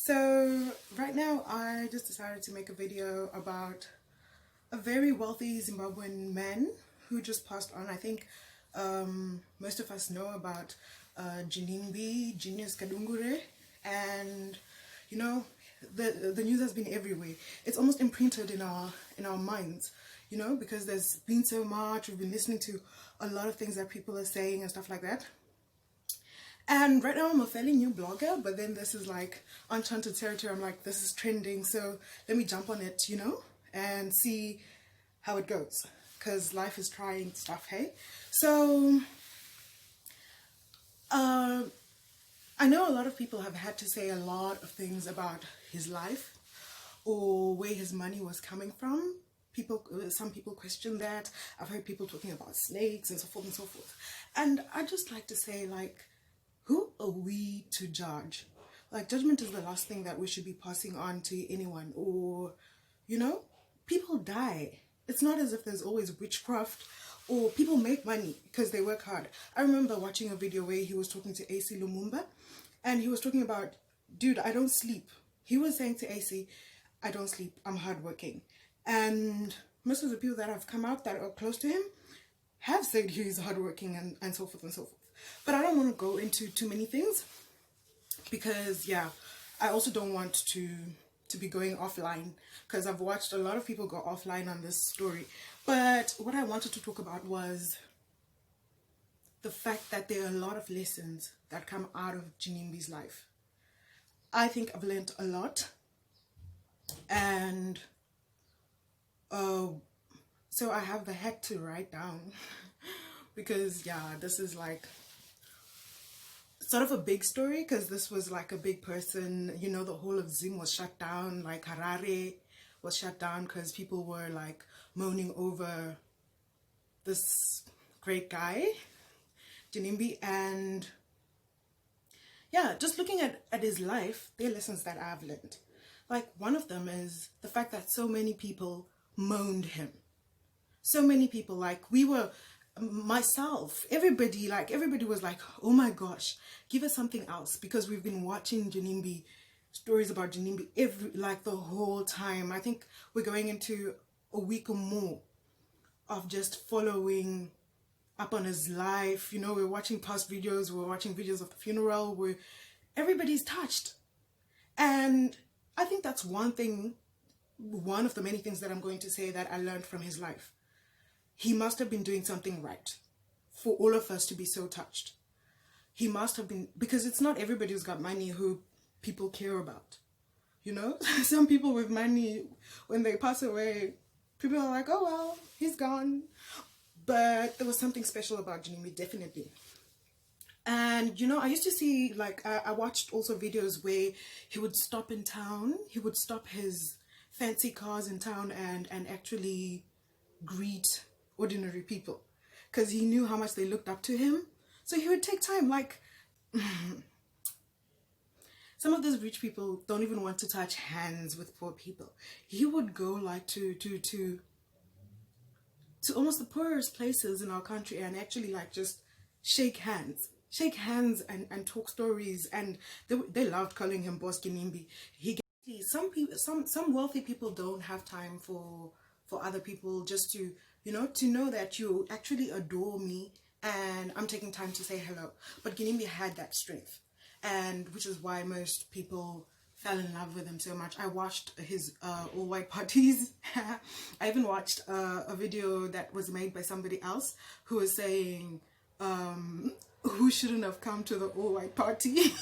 So right now I just decided to make a video about a very wealthy Zimbabwean man who just passed on. I think most of us know about Ginimbi, Genius Kadungure, and you know the news has been everywhere. It's almost imprinted in our minds, because there's been so much. We've been listening to a lot of things that people are saying and stuff like that. And right now I'm a fairly new blogger, but then this is like uncharted territory. I'm like, this is trending, so let me jump on it, and see how it goes. Because life is trying stuff, hey? So, I know a lot of people have had to say a lot of things about his life or where his money was coming from. Some people question that. I've heard people talking about snakes and so forth and so forth. And I just like to say, like, who are we to judge? Like, judgment is the last thing that we should be passing on to anyone. Or, people die. It's not as if there's always witchcraft or people make money because they work hard. I remember watching a video where he was talking to AC Lumumba and he was talking about, dude, I don't sleep. He was saying to AC, I don't sleep, I'm hardworking. And most of the people that have come out that are close to him have said he's hardworking and so forth and so forth. But I don't want to go into too many things because, yeah, I also don't want to be going offline because I've watched a lot of people go offline on this story. But what I wanted to talk about was the fact that there are a lot of lessons that come out of Ginimbi's life. I think I've learned a lot. And so I have the head to write down because, yeah, this is like sort of a big story because this was like a big person. The whole of Zim was shut down, like Harare was shut down because people were like moaning over this great guy, Ginimbi. And yeah, just looking at his life, there are lessons that I've learned. Like, one of them is the fact that so many people moaned him. So many people, like myself, everybody was like, oh my gosh, give us something else, because we've been watching Ginimbi, stories about Ginimbi the whole time. I think we're going into a week or more of just following up on his life. We're watching past videos, we're watching videos of the funeral where everybody's touched. And I think that's one of the many things that I'm going to say that I learned from his life. He must have been doing something right for all of us to be so touched. He must have been, because it's not everybody who's got money who people care about. Some people with money, when they pass away, people are like, oh well, he's gone. But there was something special about Ginimbi, definitely. And I used to see, like, I watched also videos where he would stop in town, he would stop his fancy cars in town and actually greet ordinary people because he knew how much they looked up to him. So he would take time, like some of those rich people don't even want to touch hands with poor people. He would go like to almost the poorest places in our country and actually like just shake hands and talk stories. And they loved calling him Boss Ginimbi. Some wealthy people don't have time for other people, just to know that you actually adore me and I'm taking time to say hello. But Ginimbi had that strength, and which is why most people fell in love with him so much. I watched his all-white parties. I even watched a video that was made by somebody else who was saying who shouldn't have come to the all-white party.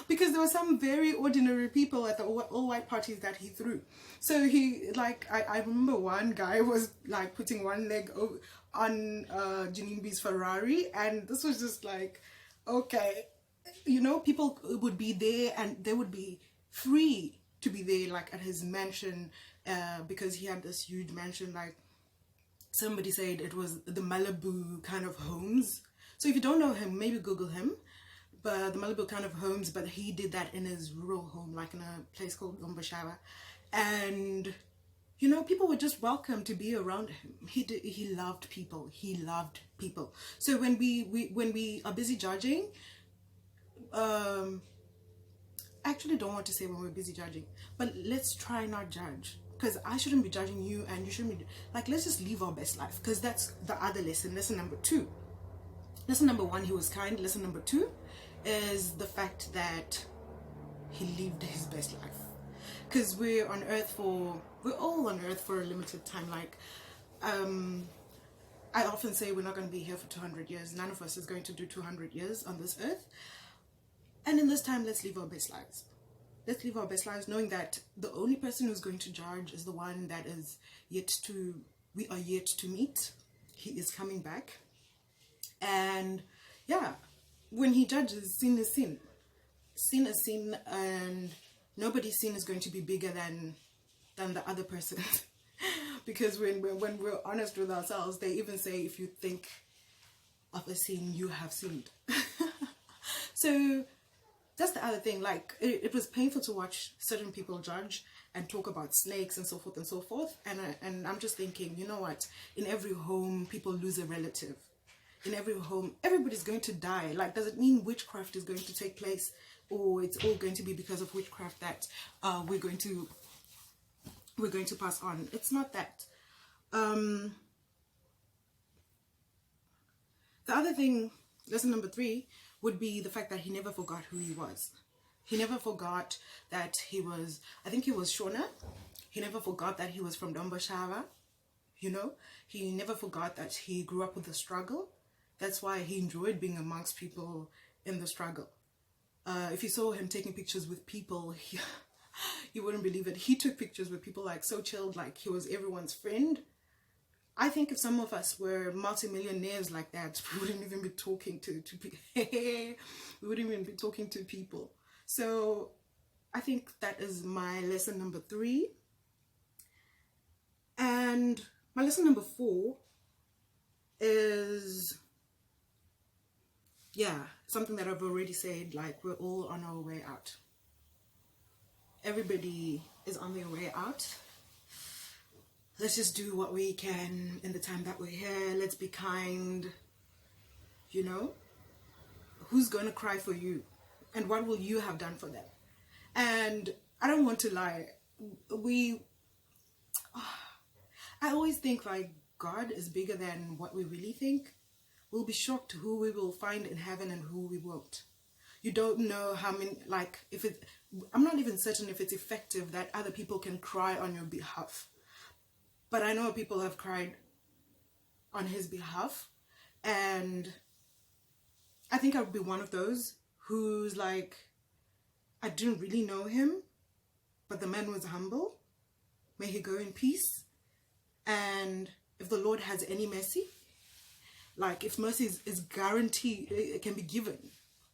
Because there were some very ordinary people at the all-white parties that he threw. So he, like, I remember one guy was like putting one leg on Ginimbi's Ferrari, and this was just like, okay, people would be there and they would be free to be there, like at his mansion, because he had this huge mansion. Like, somebody said it was the Malibu kind of homes. So if you don't know him, maybe Google him. But the Malibu kind of homes, but he did that in his rural home, like in a place called Lombashava. And people were just welcome to be around him. He loved people. He loved people. So when we are busy judging, I actually don't want to say when we're busy judging, but let's try not judge. Because I shouldn't be judging you and you shouldn't be. Like, let's just live our best life. Because that's the other lesson. Lesson number 2. Lesson number 1, he was kind. Lesson number 2 is the fact that he lived his best life. Because we're all on earth for a limited time. Like, I often say we're not going to be here for 200 years. None of us is going to do 200 years on this earth. And in this time, let's live our best lives. Let's live our best lives knowing that the only person who's going to judge is the one that is we are yet to meet. He is coming back. And yeah, when he judges, sin is sin. Sin is sin, and nobody's sin is going to be bigger than the other person. Because when we're honest with ourselves, they even say if you think of a sin, you have sinned. So that's the other thing. Like, it was painful to watch certain people judge and talk about snakes and so forth and so forth. And I'm just thinking, you know what? In every home, people lose a relative. In every home, everybody's going to die. Like, does it mean witchcraft is going to take place, or it's all going to be because of witchcraft that we're going to pass on? It's not that. The other thing, lesson number 3, would be the fact that he never forgot who he was. He never forgot that he was, I think he was Shona. He never forgot that he was from Domboshava. You know, he never forgot that he grew up with the struggle. That's why he enjoyed being amongst people in the struggle. If you saw him taking pictures with people, you wouldn't believe it. He took pictures with people like so chilled, like he was everyone's friend. I think if some of us were multimillionaires like that, we wouldn't even be talking to people. We wouldn't even be talking to people. So I think that is my lesson number 3. And my lesson number 4 is, yeah, something that I've already said, like, we're all on our way out. Everybody is on their way out. Let's just do what we can in the time that we're here. Let's be kind. You know? Who's going to cry for you? And what will you have done for them? And I don't want to lie. I always think, like, God is bigger than what we really think. We'll be shocked who we will find in heaven and who we won't. You don't know how many, like, I'm not even certain if it's effective that other people can cry on your behalf. But I know people have cried on his behalf. And I think I would be one of those who's like, I didn't really know him, but the man was humble. May he go in peace. And if the Lord has any mercy, like, if mercy is guaranteed, it can be given.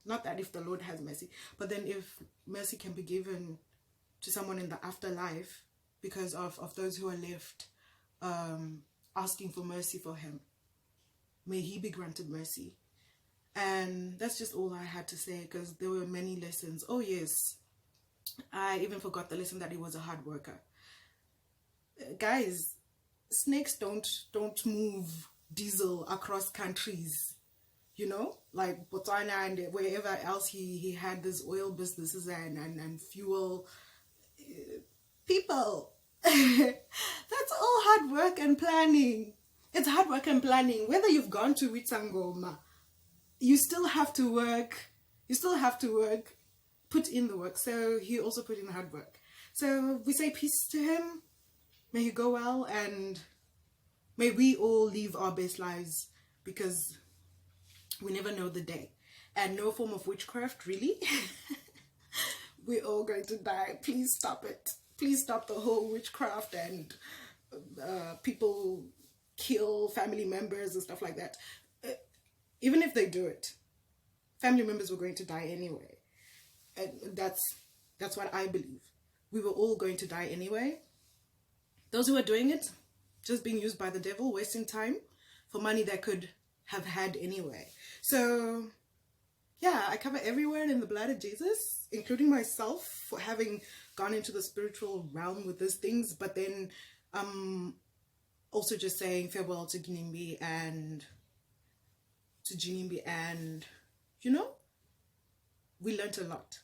Not that if the Lord has mercy, but then if mercy can be given to someone in the afterlife because of those who are left asking for mercy for him, may he be granted mercy. And that's just all I had to say, because there were many lessons. Oh yes, I even forgot the lesson that he was a hard worker. Guys, snakes don't move diesel across countries, you know, like Botswana and wherever else he had these oil businesses and fuel. People, that's all hard work and planning. It's hard work and planning. Whether you've gone to Witsangoma, you still have to work. You still have to work. Put in the work. So he also put in the hard work. So we say peace to him. May he go well, and may we all live our best lives, because we never know the day. And no form of witchcraft, really. We're all going to die. Please stop it. Please stop the whole witchcraft and people kill family members and stuff like that. Even if they do it, family members were going to die anyway. And that's what I believe. We were all going to die anyway. Those who are doing it, just being used by the devil, wasting time for money they could have had anyway. So, yeah, I cover every word in the blood of Jesus, including myself, for having gone into the spiritual realm with these things. But then also just saying farewell to Ginimbi and you know, we learned a lot.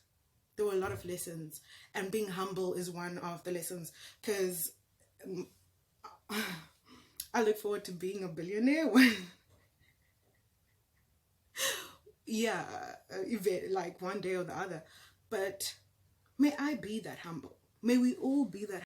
there were a lot of lessons, and being humble is one of the lessons, because I look forward to being a billionaire when, yeah, like one day or the other. But may I be that humble. May we all be that